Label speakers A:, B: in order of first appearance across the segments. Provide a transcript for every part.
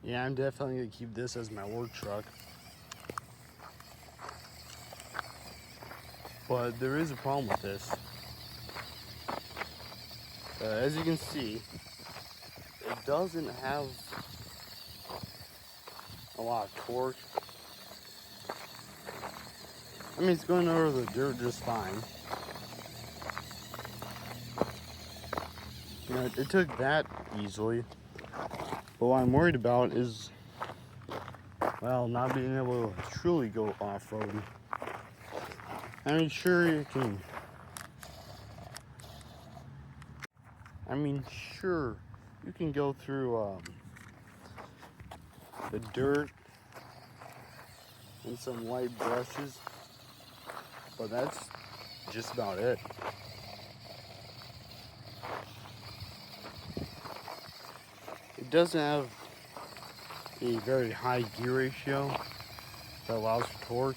A: Yeah, I'm definitely gonna keep this as my work truck. But there is a problem with this. As you can see, it doesn't have a lot of torque. I mean, it's going over the dirt just fine. You know, it took that easily. But what I'm worried about is, well, not being able to truly go off-roading. I mean, sure you can. Sure you can go through the dirt and some light brushes, but that's just about it. It doesn't have a very high gear ratio that allows for torque.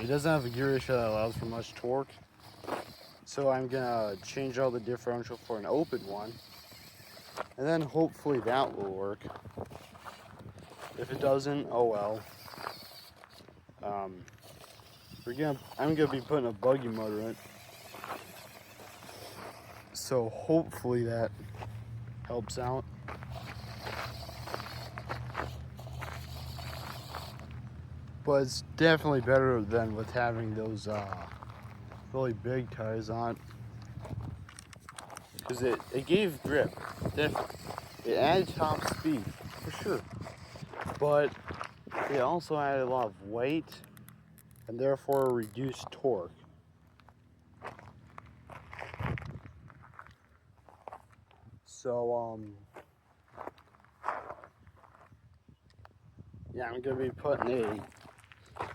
A: It doesn't have a gear ratio that allows for much torque. So I'm gonna change out the differential for an open one, and then hopefully that will work. If it doesn't, oh well. I'm gonna be putting a buggy motor in it, so hopefully that helps out. But it's definitely better than with having those really big tires on, because it gave grip, definitely. It added top speed for sure, but it also added a lot of weight and therefore reduced torque. So yeah, I'm gonna be putting a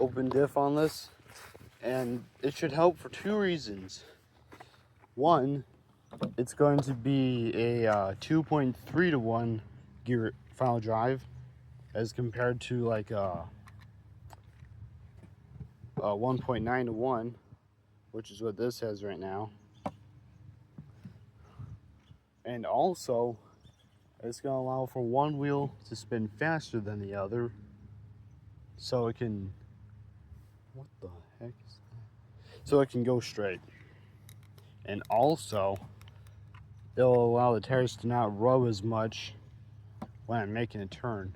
A: open diff on this, and it should help for two reasons. One, it's going to be a 2.3 to 1 gear final drive as compared to like a 1.9 to 1, which is what this has right now. And also, it's going to allow for one wheel to spin faster than the other, so it can, what the heck is that? So it can go straight. And also, it'll allow the tires to not rub as much when I'm making a turn.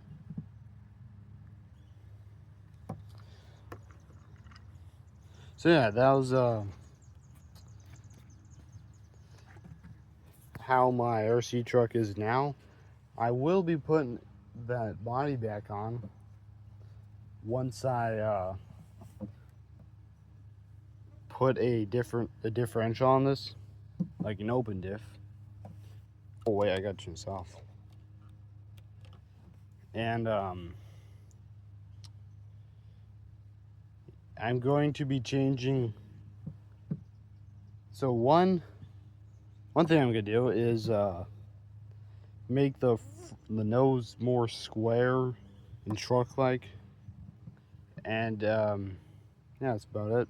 A: So yeah, that was how my RC truck is now. I will be putting that body back on once I put a differential on this, like an open diff. Oh wait, I got to turn this off. And I'm going to be changing. So one thing I'm gonna do is make the nose more square and truck-like, and yeah, that's about it.